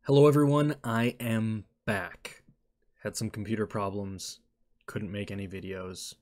Hello everyone, I am back. Had some computer problems, couldn't make any videos.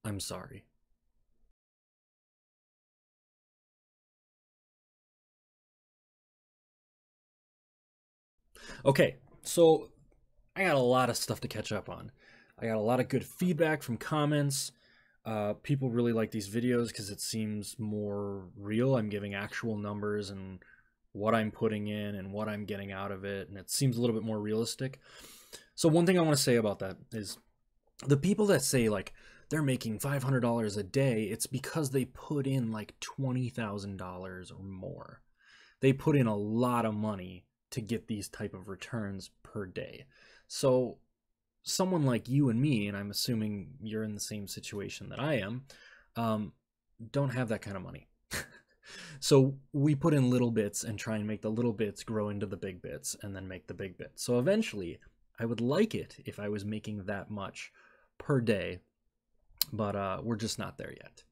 I'm sorry. Okay, so I got a lot of stuff to catch up on. I got a lot of good feedback from comments. People really like these videos because it seems more real. I'm giving actual numbers and what I'm putting in and what I'm getting out of it, and it seems a little bit more realistic. So one thing I want to say about that is the people that say like they're making $500 a day, it's because they put in like $20,000 or more. They put in a lot of money to get these type of returns per day. So someone like you and me, and I'm assuming you're in the same situation that I am, don't have that kind of money. So we put in little bits and try and make the little bits grow into the big bits and then make the big bits. So eventually I would like it if I was making that much per day, but we're just not there yet.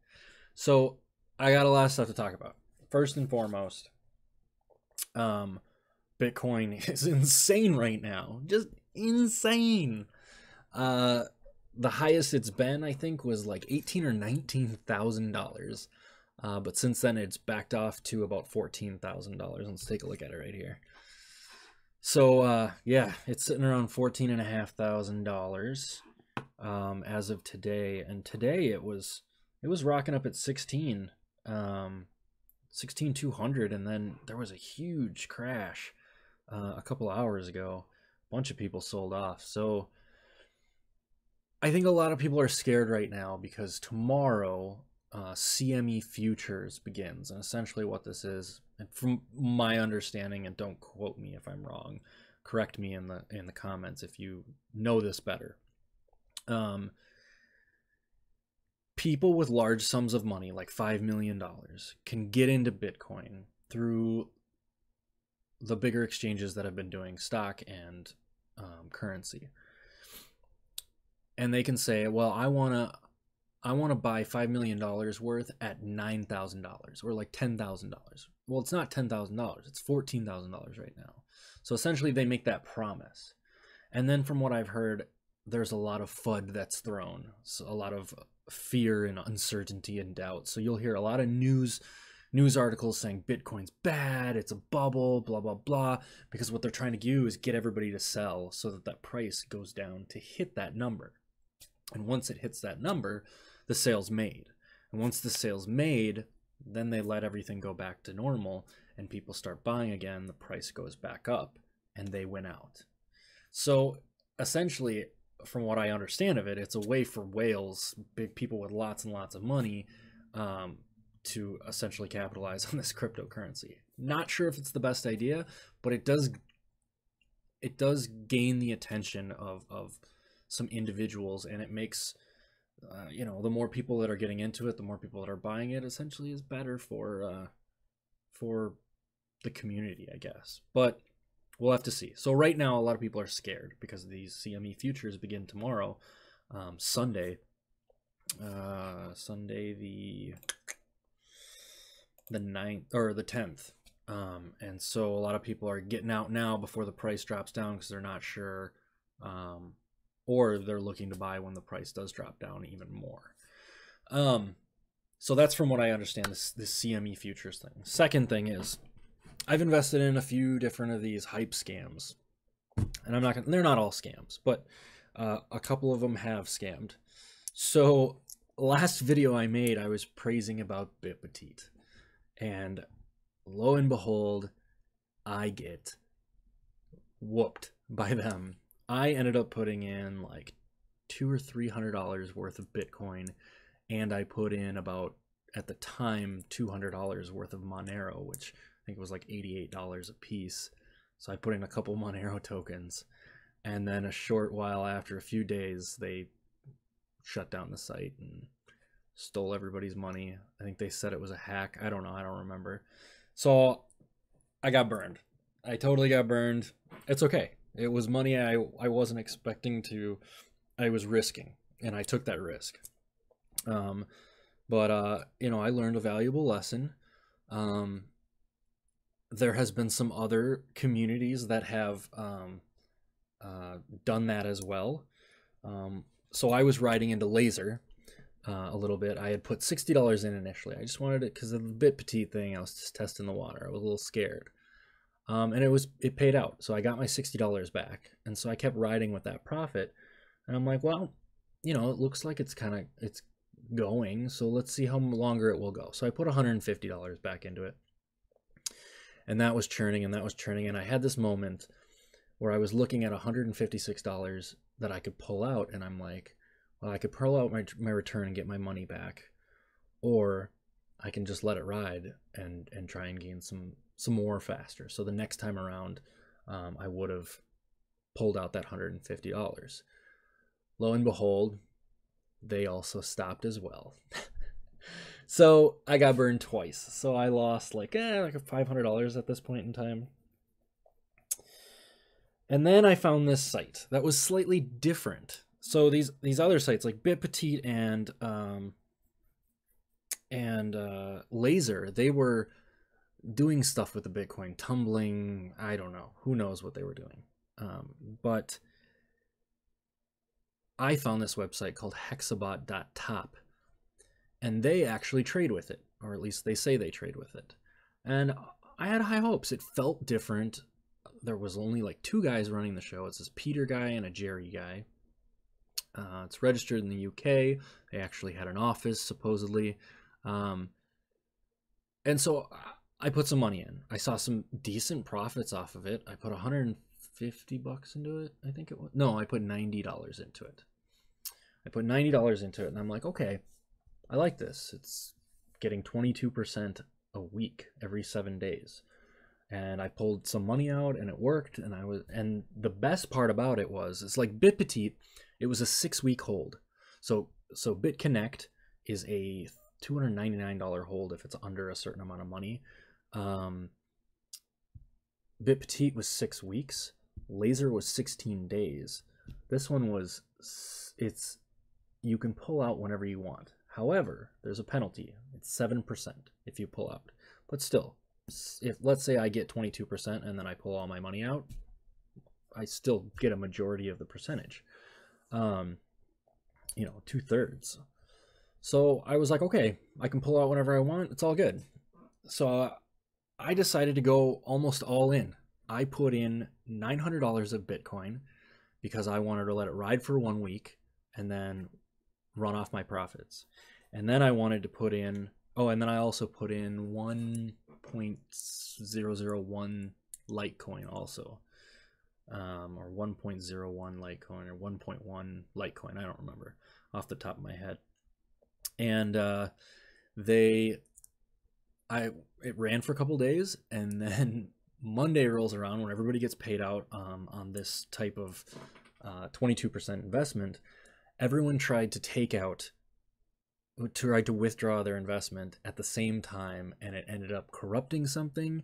So I got a lot of stuff to talk about. First and foremost, Bitcoin is insane right now, just insane. The highest it's been, I think, was like $18,000 or $19,000. But since then, it's backed off to about $14,000. Let's take a look at it right here. So yeah, it's sitting around $14,500 as of today. And today it was rocking up at 16,200, and then there was a huge crash a couple hours ago. A bunch of people sold off. So I think a lot of people are scared right now because tomorrow CME futures begins, and essentially what this is, and from my understanding, and don't quote me if I'm wrong, correct me in the comments if you know this better. People with large sums of money, like $5 million, can get into Bitcoin through the bigger exchanges that have been doing stock and currency, and they can say, well, I want to buy $5 million worth at $9,000 or like $10,000. Well, it's not $10,000, it's $14,000 right now. So essentially they make that promise. And then from what I've heard, there's a lot of FUD that's thrown. So a lot of fear and uncertainty and doubt. So you'll hear a lot of news articles saying Bitcoin's bad, it's a bubble, blah, blah, blah, because what they're trying to do is get everybody to sell so that that price goes down to hit that number. And once it hits that number, the sale's made. And once the sale's made, then they let everything go back to normal and people start buying again, the price goes back up and they win out. So essentially, from what I understand of it, it's a way for whales, big people with lots and lots of money, to essentially capitalize on this cryptocurrency. Not sure if it's the best idea, but it does gain the attention of some individuals, and it makes you know, the more people that are getting into it, the more people that are buying it, essentially is better for the community, I guess. But we'll have to see. So right now, a lot of people are scared because these CME futures begin tomorrow, Sunday the 9th or the 10th. And so a lot of people are getting out now before the price drops down because they're not sure, or they're looking to buy when the price does drop down even more. So that's from what I understand, this CME futures thing. Second thing is, I've invested in a few different of these hype scams, and I'm not gonna, they're not all scams, but a couple of them have scammed. So last video I made, I was praising about BitPetite, and lo and behold, I get whooped by them. I ended up putting in like $200 or $300 worth of Bitcoin, and I put in about, at the time, $200 worth of Monero, which I think it was like $88 a piece. So I put in a couple Monero tokens, and then a short while after, a few days, they shut down the site and stole everybody's money. I think they said it was a hack. I don't know. I don't remember. So I got burned. I totally got burned. It's okay. It was money I wasn't expecting to, I was risking, and I took that risk. But you know, I learned a valuable lesson. there has been some other communities that have done that as well. So I was riding into Laser a little bit. I had put $60 in initially. I just wanted it because of the BitPetite thing. I was just testing the water. I was a little scared. And it paid out. So I got my $60 back. And so I kept riding with that profit. And I'm like, well, you know, it looks like it's going. So let's see how longer it will go. So I put $150 back into it. And that was churning and that was churning. And I had this moment where I was looking at $156 that I could pull out. And I'm like, well, I could pull out my return and get my money back. Or I can just let it ride and try and gain some more faster. So the next time around, I would have pulled out that $150. Lo and behold, they also stopped as well. So I got burned twice. So I lost like $500 at this point in time. And then I found this site that was slightly different. So these other sites like BitPetite and Laser, they were doing stuff with the Bitcoin, tumbling. I don't know. Who knows what they were doing. But I found this website called Hexabot.top. And they actually trade with it, or at least they say they trade with it. And I had high hopes. It felt different. There was only like 2 guys running the show. It's this Peter guy and a Jerry guy. It's registered in the UK. They actually had an office, supposedly. And so I put some money in. I saw some decent profits off of it. I put $150 into it, I think it was. No, I put $90 into it. I put $90 into it, and I'm like, okay, I like this. It's getting 22% a week every 7 days. And I pulled some money out and it worked. And the best part about it was, it's like BitPetite, it was a 6-week hold. So BitConnect is a $299 hold if it's under a certain amount of money. BitPetite was 6 weeks. Laser was 16 days. This one was, you can pull out whenever you want. However, there's a penalty. It's 7% if you pull out. But still, if let's say I get 22% and then I pull all my money out, I still get a majority of the percentage. You know, 2/3. So I was like, okay, I can pull out whenever I want. It's all good. So I decided to go almost all in. I put in $900 of Bitcoin because I wanted to let it ride for 1 week and then run off my profits. And then I wanted to put in, and then I also put in 1.001 Litecoin also, or 1.01 Litecoin or 1.1 Litecoin. I don't remember off the top of my head. And it ran for a couple days, and then Monday rolls around when everybody gets paid out on this type of 22% investment. Everyone tried to withdraw their investment at the same time, and it ended up corrupting something.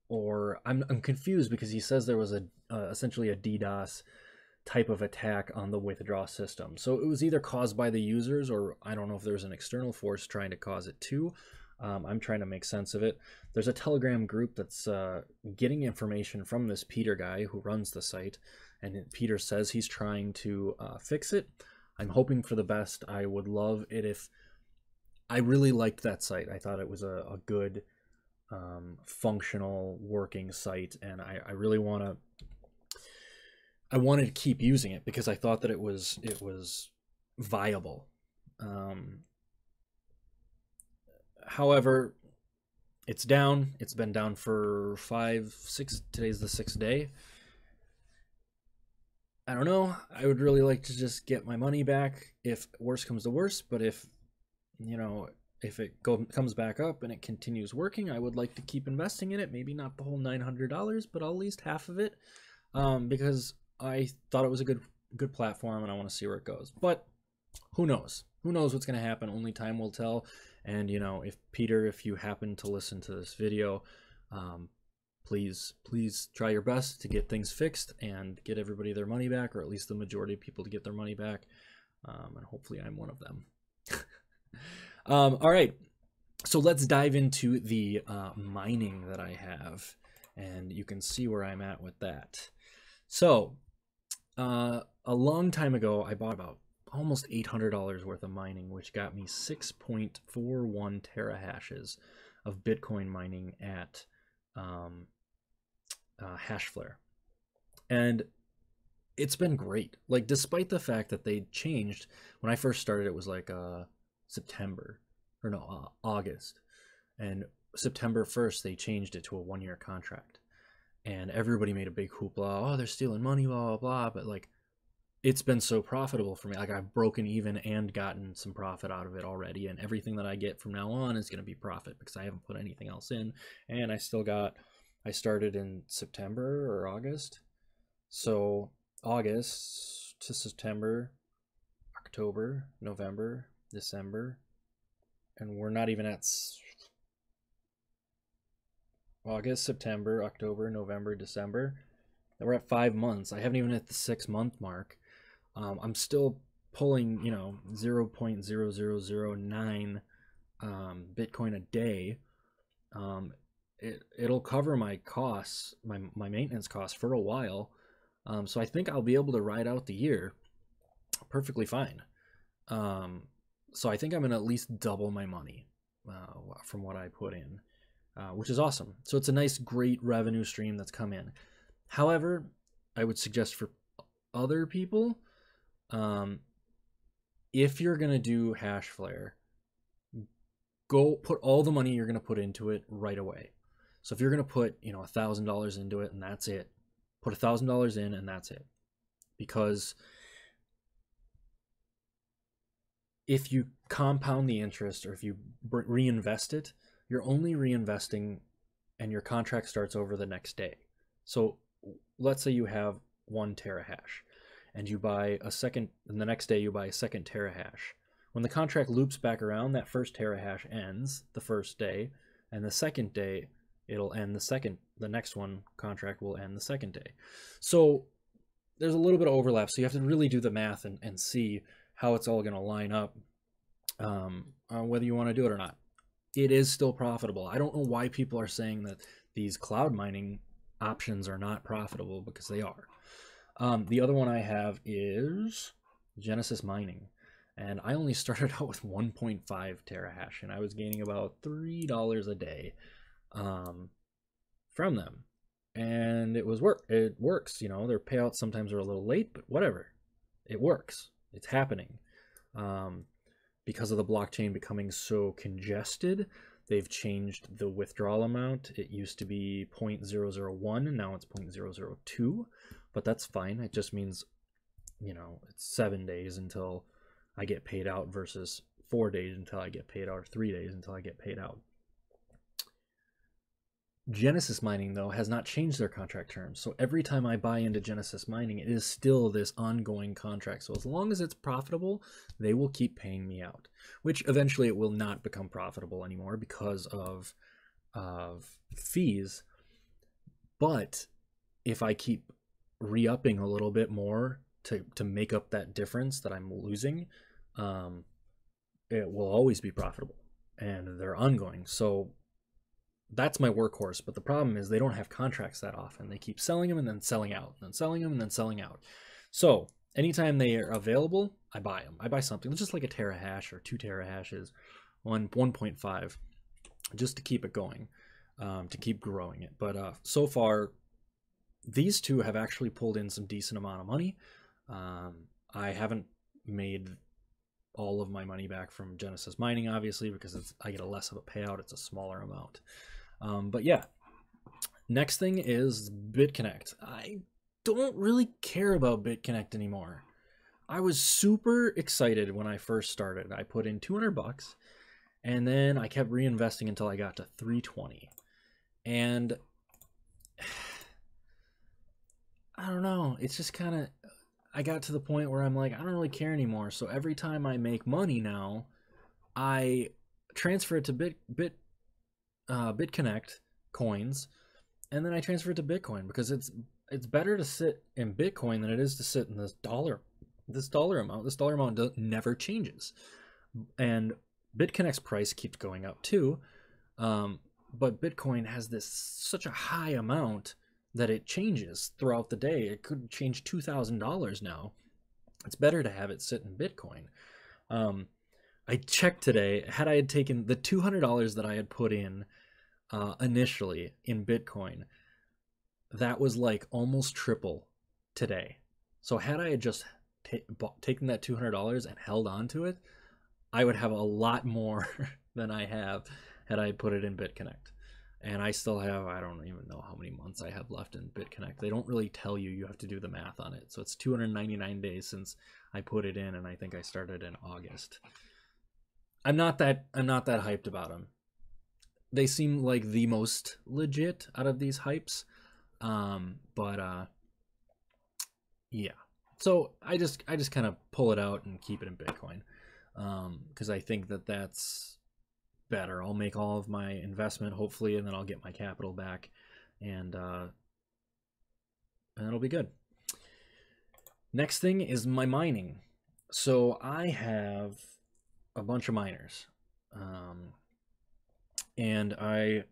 Or I'm confused because he says there was essentially a DDoS type of attack on the withdraw system. So it was either caused by the users, or I don't know if there's an external force trying to cause it too. I'm trying to make sense of it. There's a Telegram group that's getting information from this Peter guy who runs the site, and Peter says he's trying to fix it. I'm hoping for the best. I would love it if... I really liked that site. I thought it was a good, functional, working site, and I really wanted to keep using it because I thought that it was viable. However, it's down. It's been down for 5, 6. Today's the 6th day. I don't know. I would really like to just get my money back if worse comes to worse. But if, you know, if it comes back up and it continues working, I would like to keep investing in it. Maybe not the whole $900, but at least half of it, because I thought it was a good platform, and I want to see where it goes. But who knows? Who knows what's going to happen? Only time will tell. And, you know, if Peter, if you happen to listen to this video, please try your best to get things fixed and get everybody their money back, or at least the majority of people to get their money back. And hopefully I'm one of them. All right. So let's dive into the mining that I have, and you can see where I'm at with that. So a long time ago, I bought about almost $800 worth of mining, which got me 6.41 terahashes of Bitcoin mining at Hashflare. And it's been great. Like, despite the fact that they changed, when I first started, it was like September, or no, August. And September 1st, they changed it to a 1-year contract. And everybody made a big hoopla. Oh, they're stealing money, blah, blah, blah. But like, it's been so profitable for me. Like, I've broken even and gotten some profit out of it already. And everything that I get from now on is going to be profit because I haven't put anything else in. And I started in September or August. So August to September, October, November, December, and we're not even at August, September, October, November, December. We're at 5 months. I haven't even hit the 6-month mark. I'm still pulling, 0.0009 Bitcoin a day. It'll cover my costs, my maintenance costs for a while. So I think I'll be able to ride out the year perfectly fine. So I think I'm going to at least double my money from what I put in, which is awesome. So it's a nice, great revenue stream that's come in. However, I would suggest for other people, if you're going to do Hashflare, go put all the money you're going to put into it right away. So if you're going to put, $1,000 into it and that's it, put $1,000 in and that's it. Because if you compound the interest or if you reinvest it, you're only reinvesting and your contract starts over the next day. So let's say you have 1 terahash and you buy a second, and the next day you buy a second terahash. When the contract loops back around, that first terahash ends the first day, and the second day it'll end the next one contract will end the second day. So there's a little bit of overlap. So you have to really do the math and see how it's all going to line up, whether you want to do it or not. It is still profitable. I don't know why people are saying that these cloud mining options are not profitable, because they are. The other one I have is Genesis Mining. And I only started out with 1.5 terahash, and I was gaining about $3 a day from them. And it works, their payouts sometimes are a little late, but whatever. It works. It's happening. Because of the blockchain becoming so congested, they've changed the withdrawal amount. It used to be 0.001, and now it's 0.002, but that's fine. It just means, it's 7 days until I get paid out versus 4 days until I get paid out, or 3 days until I get paid out. Genesis Mining, though, has not changed their contract terms. So every time I buy into Genesis Mining, it is still this ongoing contract. So as long as it's profitable, they will keep paying me out, which eventually it will not become profitable anymore because of fees. But if I keep re-upping a little bit more to make up that difference that I'm losing, it will always be profitable, and they're ongoing. So that's my workhorse. But the problem is they don't have contracts that often. They keep selling them and then selling out, and then selling them and then selling out. So anytime they are available, I buy them. I buy something just like a terahash or 2 terahashes, 1.5, just to keep it going, to keep growing it. But so far, these two have actually pulled in some decent amount of money. I haven't made all of my money back from Genesis Mining, obviously, because I get a less of a payout. It's a smaller amount. But yeah, next thing is BitConnect. I don't really care about BitConnect anymore. I was super excited when I first started. I put in $200, and then I kept reinvesting until I got to 320. And I don't know, it's just kind of, I got to the point where I'm like, I don't really care anymore. So every time I make money now, I transfer it to BitConnect coins, and then I transfer it to Bitcoin, because it's better to sit in Bitcoin than it is to sit in this dollar amount. This dollar amount never changes. And BitConnect's price keeps going up too, but Bitcoin has such a high amount that it changes throughout the day. It could change $2,000 now. It's better to have it sit in Bitcoin. I checked today. Had I had taken the $200 that I had put in initially in Bitcoin, that was like almost triple today. So had I had just taken that $200 and held on to it, I would have a lot more than I have had I put it in BitConnect. And I still have, I don't even know how many months I have left in BitConnect. They don't really tell you. You have to do the math on it. So it's 299 days since I put it in, and I think I started in August. I'm not that hyped about them. They seem like the most legit out of these hypes. Yeah. So I just kind of pull it out and keep it in Bitcoin. Because I think that that's better. I'll make all of my investment hopefully, and then I'll get my capital back, and it'll be good. Next thing is my mining. So I have a bunch of miners, and I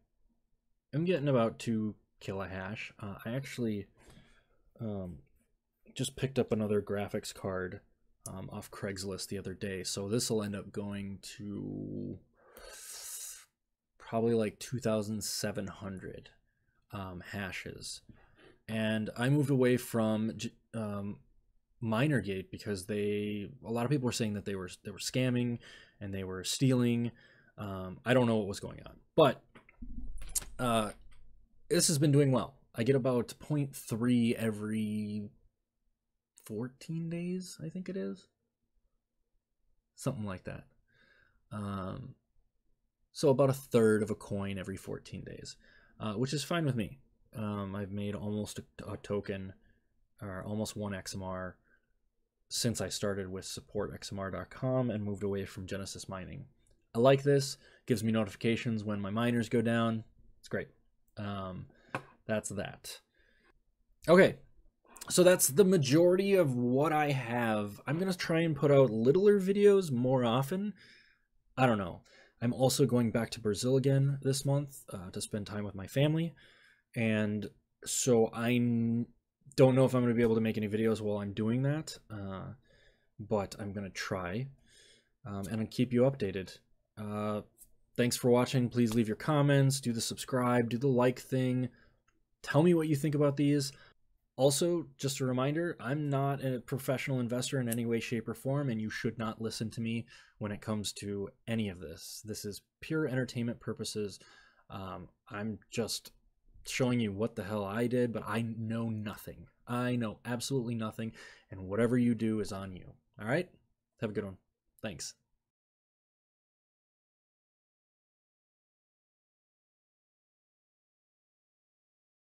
am getting about 2 kilohash. I actually just picked up another graphics card off Craigslist the other day, so this will end up going to probably like 2,700 hashes. And I moved away from Minergate because a lot of people were saying that they were scamming and they were stealing. I don't know what was going on, but this has been doing well. I get about 0.3 every 14 days, I think it is. Something like that. So about a third of a coin every 14 days, which is fine with me. I've made almost a token, or almost 1 XMR, since I started with supportxmr.com and moved away from Genesis mining. I like this. Gives me notifications when my miners go down. It's great. That's that. Okay, so that's the majority of what I have. I'm going to try and put out littler videos more often. I don't know. I'm also going back to Brazil again this month to spend time with my family. And so I don't know if I'm going to be able to make any videos while I'm doing that. But I'm going to try and I'll keep you updated. Thanks for watching. Please leave your comments, do the subscribe, do the like thing. Tell me what you think about these. Also, just a reminder, I'm not a professional investor in any way, shape, or form, and you should not listen to me when it comes to any of this. This is pure entertainment purposes. I'm just showing you what the hell I did, but I know nothing. I know absolutely nothing, and whatever you do is on you. All right? Have a good one. Thanks.